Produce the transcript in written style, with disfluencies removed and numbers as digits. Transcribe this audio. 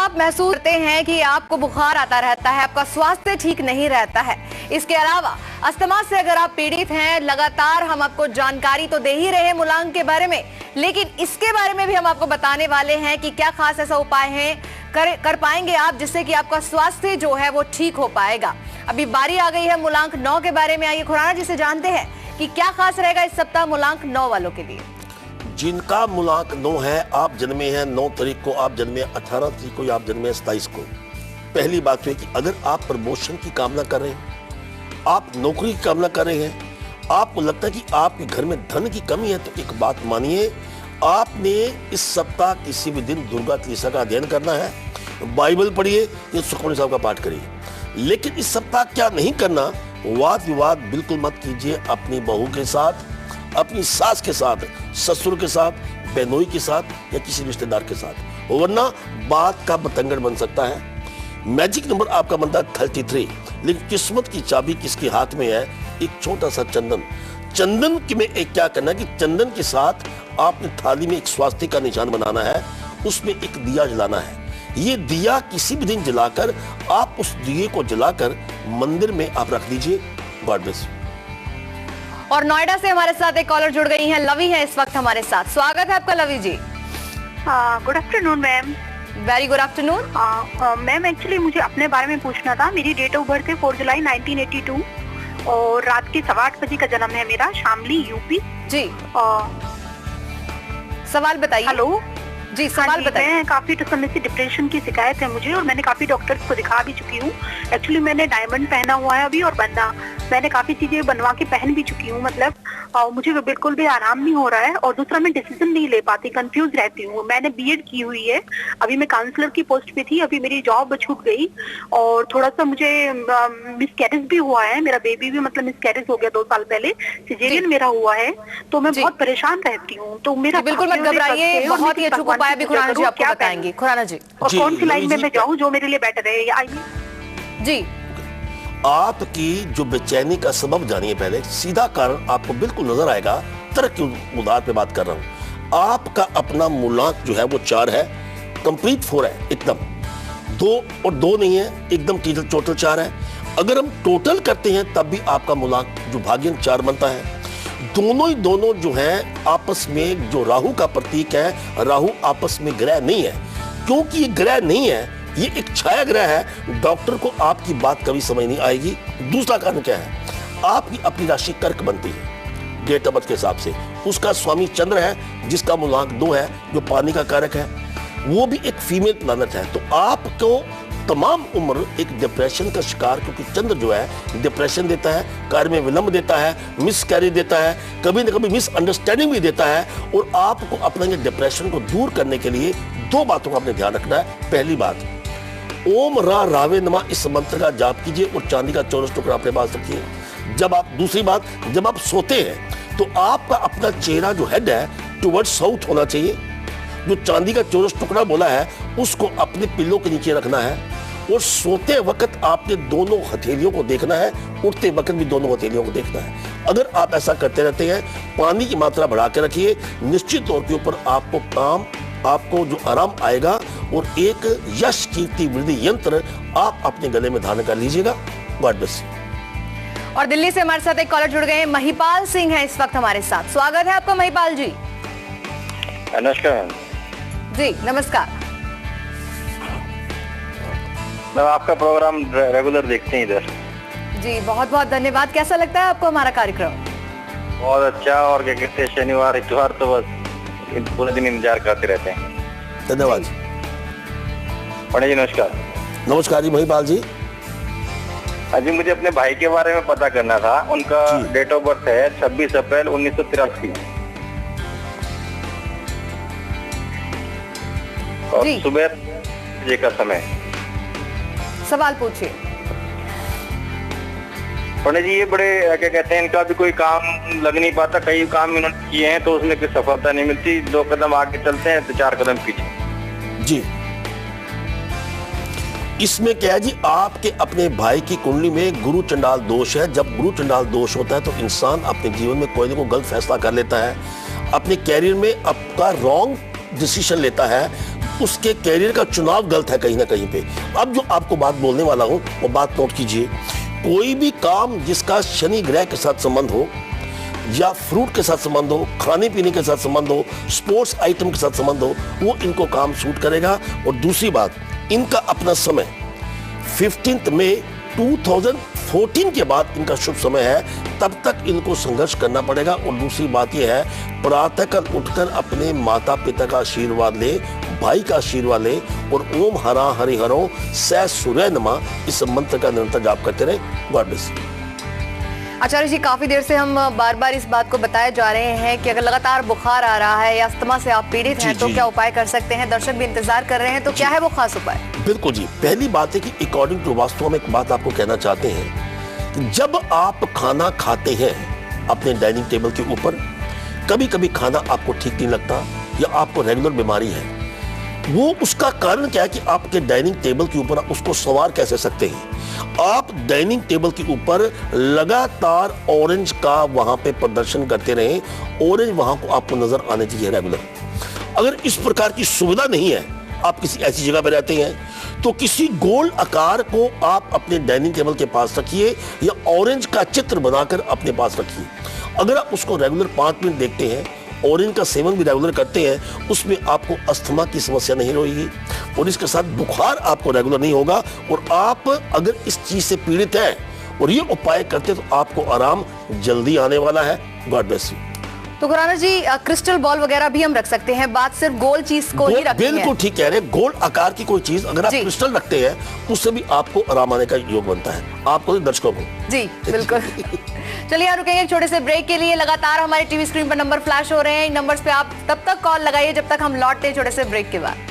आप महसूस करते हैं कि आपको बुखार आता रहता है, आपका स्वास्थ्य ठीक नहीं रहता है, इसके अलावा अस्थमा से अगर आप पीड़ित हैं, लगातार हम आपको जानकारी तो दे ही रहे हैं मूलांक के बारे में, लेकिन इसके बारे में भी हम आपको बताने वाले हैं कि क्या खास ऐसा उपाय है कर पाएंगे आप जिससे कि आपका स्वास्थ्य जो है वो ठीक हो पाएगा। अभी बारी आ गई है मूलांक 9 के बारे में। आइए खुराना जी से जानते हैं कि क्या खास रहेगा इस सप्ताह मूलांक 9 वालों के लिए। जिनका मूलांक 9 है, आप जन्मे हैं 9 तारीख को, आप जन्मे 18 तारीख को, आप जन्मे 27 को। पहली बात है कि अगर आप प्रमोशन की कामना कर रहे हैं, आप नौकरी की कामना कर रहे हैं, आपको लगता है कि आपके घर में धन की कमी है, तो एक बात मानिए, आपने इस सप्ताह किसी भी दिन दुर्गा चालीसा का अध्ययन करना है, बाइबल पढ़िए या सुखमनी साहब का पाठ करिए। लेकिन इस सप्ताह क्या नहीं करना, वाद विवाद बिल्कुल मत कीजिए अपनी बहू के साथ, अपनी सास के साथ, ससुर के साथ, बहनोई के साथ या किसी रिश्तेदार के साथ, वरना बात का बतंगड़ बन सकता है। मैजिक नंबर आपका बनता है 33, लेकिन किस्मत की चाबी किसके हाथ में है? एक छोटा सा चंदन। चंदन में एक क्या करना है कि चंदन के साथ आपने थाली में एक स्वास्थ्य का निशान बनाना है, उसमें एक दिया जलाना है। ये दिया किसी भी दिन जलाकर आप उस दिए को जलाकर मंदिर में आप रख दीजिए। God bless you. और नोएडा से हमारे साथ एक कॉलर जुड़ गई हैं, लवी है इस वक्त हमारे साथ। स्वागत है आपका Lovi ji. Good afternoon ma'am. Very good afternoon ma'am, actually मुझे अपने बारे में पूछना था। मेरी डेट ऑफ बर्थ है 4 जुलाई 1982 और रात के 8:15 बजे का जन्म है मेरा, शामली यूपी जी। सवाल बताइए। हेलो जी, सवाल बताइए। मैं काफी समय से डिप्रेशन की शिकायत है मुझे और मैंने काफी डॉक्टर्स को दिखा भी चुकी हूँ। एक्चुअली मैंने डायमंड पहना हुआ है अभी और बंदा, मैंने काफी चीजें बनवा के पहन भी चुकी हूँ, मतलब मुझे बिल्कुल भी आराम नहीं हो रहा है। और दूसरा, मैं डिसीजन नहीं ले पाती, कंफ्यूज रहती हूँ। मैंने बीएड की हुई है, अभी मैं काउंसलर की पोस्ट पे थी, अभी मेरी जॉब छूट गई और थोड़ा सा मुझे मिसकैरेज भी हुआ है। मेरा बेबी भी मतलब मिसकैरेज हो गया 2 साल पहले, सिजेरियन मेरा हुआ है, तो मैं बहुत परेशान रहती हूँ। तो मेरा बिल्कुल मत घबराइए, बहुत ही अच्छा उपाय भी खुराना जी आपको बताएंगे। खुराना जी, और कौन सी लाइन में मैं जाऊँ जो मेरे लिए बेटर है? जी, आपकी जो बेचैनी का सबब जानिए पहले। सीधा कारण आपको बिल्कुल नजर आएगा, तर्क के उदार पे बात कर रहा हूं। आपका अपना मूलांक जो है वो 4 है, कंप्लीट 4 है, एकदम 2 और 2 नहीं है, एकदम टोटल 4 है। अगर हम टोटल करते हैं तब भी आपका मूलांक जो भाग्यंक 4 बनता है। दोनों जो है आपस में, जो राहु का प्रतीक है, राहु आपस में ग्रह नहीं है। क्योंकि ये ग्रह नहीं है, ये एक छाया ग्रह है, डॉक्टर को आपकी बात कभी समझ नहीं आएगी। दूसरा कारण क्या है? आपकी अपनी राशि कर्क बनती है डेट ऑफ बर्थ के हिसाब से, उसका स्वामी चंद्र है जिसका मूलांक 2 है, जो पानी का कारक है, वो भी एक फीमेल प्लैनेट है। तो आपको तमाम उम्र एक डिप्रेशन का शिकार, क्योंकि चंद्र जो है डिप्रेशन देता है, कार्य में विलंब देता है, मिस कैरेज देता है, कभी न कभी मिसअंडरस्टैंडिंग भी देता है। और आपको अपने डिप्रेशन को दूर करने के लिए 2 बातों का आपने ध्यान रखना है। पहली बात, ओम रा रावे नमा इस मंत्र का जाप कीजिए और चांदी का 24 टुकड़ा अपने पास रखिए जब आप। दूसरी बात, जब आप सोते हैं तो आपका अपना चेहरा जो हेड है टुवर्ड साउथ होना चाहिए। जो चांदी का 24 टुकड़ा बोला है उसको अपने पिल्लों के नीचे रखना है और सोते वक्त आपने दोनों हथेलियों को देखना है, उठते वक्त भी दोनों हथेलियों को देखना है। अगर आप ऐसा करते रहते हैं, पानी की मात्रा बढ़ा के रखिए, निश्चित तौर के ऊपर आपको जो आराम आएगा और एक यश कीर्ति वृद्धि यंत्र आप अपने गले में धारण कर लीजिएगा। God bless you. और दिल्ली से हमारे साथ एक कॉलर जुड़ गए हैं, महिपाल सिंह है इस वक्त हमारे साथ। स्वागत है आपका महिपाल जी। नमस्कार जी, नमस्कार। मैं आपका प्रोग्राम रेगुलर देखते हैं इधर जी, बहुत बहुत धन्यवाद। कैसा लगता है आपको हमारा कार्यक्रम? बहुत अच्छा। और क्या कहते हैं, शनिवार इतवार तो बस पूरे दिन इंतजार करते रहते हैं। धन्यवाद पंडित जी नमस्कार। नमस्कार जी महिपाल जी। अजी मुझे अपने भाई के बारे में पता करना था। उनका डेट ऑफ बर्थ है 26 अप्रैल 1983 और सुबह बजे का समय। सवाल पूछिए। पंडित जी, ये बड़े क्या कहते हैं, इनका भी कोई काम लग नहीं पाता। कई काम इन्होंने किए हैं तो उसमें कोई सफलता नहीं मिलती। 2 कदम आगे चलते हैं तो 4 कदम पीछे। जी, इसमें क्या है जी, आपके अपने भाई की कुंडली में गुरु चंडाल दोष है। जब गुरु चंडाल दोष होता है तो इंसान अपने जीवन में कोई ना कोई गलत फैसला कर लेता है, अपने कैरियर में आपका रॉन्ग डिसीजन लेता है, उसके कैरियर का चुनाव गलत है कहीं ना कहीं पे। अब जो आपको बात बोलने वाला हूं वो बात नोट कीजिए। कोई भी काम जिसका शनि ग्रह के साथ संबंध हो, या फ्रूट के साथ संबंध हो, खाने पीने के साथ संबंध हो, स्पोर्ट्स आइटम के साथ संबंध हो, वो इनको काम सूट करेगा। और दूसरी बात, इनका अपना समय 15 मई 2014 के बाद इनका शुभ समय है, तब तक इनको संघर्ष करना पड़ेगा। और दूसरी बात यह है, प्रातःकाल उठकर अपने माता पिता का आशीर्वाद ले, भाई का आशीर्वाद ले, और ओम हरा हरिहरो सै सूर्य नमः इस मंत्र का निरंतर जाप करते रहे। God bless. आचार्य जी, काफी देर से हम बार बार इस बात को बताए जा रहे हैं कि अगर लगातार बुखार आ रहा है या अस्थमा से आप पीड़ित हैं तो क्या उपाय कर सकते हैं? दर्शक भी इंतजार कर रहे हैं, तो क्या है वो खास उपाय? बिल्कुल जी, पहली बात है कि अकॉर्डिंग टू वास्तु हम एक बात आपको कहना चाहते हैं कि जब आप खाना खाते हैं अपने डाइनिंग टेबल के ऊपर, कभी कभी खाना आपको ठीक नहीं लगता या आपको रेगुलर बीमारी है, वो उसका कारण क्या है कि आपके डाइनिंग टेबल के ऊपर उसको सवार कैसे सकते हैं। आप डाइनिंग टेबल के ऊपर लगातार ऑरेंज का वहां पे प्रदर्शन करते रहें, ऑरेंज वहां को आपको नजर आने चाहिए रेगुलर। अगर इस प्रकार की सुविधा नहीं है, आप किसी ऐसी जगह पे रहते हैं, तो किसी गोल आकार को आप अपने डाइनिंग टेबल के पास रखिए या ऑरेंज का चित्र बनाकर अपने पास रखिए। अगर आप उसको रेगुलर 5 मिनट देखते हैं, ऑरेंज का सेवन भी रेगुलर करते हैं, उसमें आपको अस्थमा की समस्या नहीं रहेगी और इसके साथ बुखार आपको रेगुलर नहीं होगा। और आप अगर इस चीज से पीड़ित हैं और ये उपाय करते तो आपको आराम जल्दी आने वाला है। God bless you. तो गुराना जी, क्रिस्टल बॉल वगैरह भी हम रख सकते हैं, बात सिर्फ गोल चीज को ही रखनी है। बिल्कुल ठीक कह रहे हैं, गोल आकार की कोई चीज अगर आप क्रिस्टल रखते हैं उससे भी आपको आराम आने का योग बनता है, आपको दर्शकों को। जी बिल्कुल। चलिए यहाँ रुकेंगे एक छोटे से ब्रेक के लिए। लगातार हमारे टीवी स्क्रीन पर नंबर फ्लैश हो रहे हैं, इन नंबर्स पे आप तब तक कॉल लगाइए जब तक हम लौटते हैं छोटे से ब्रेक के बाद।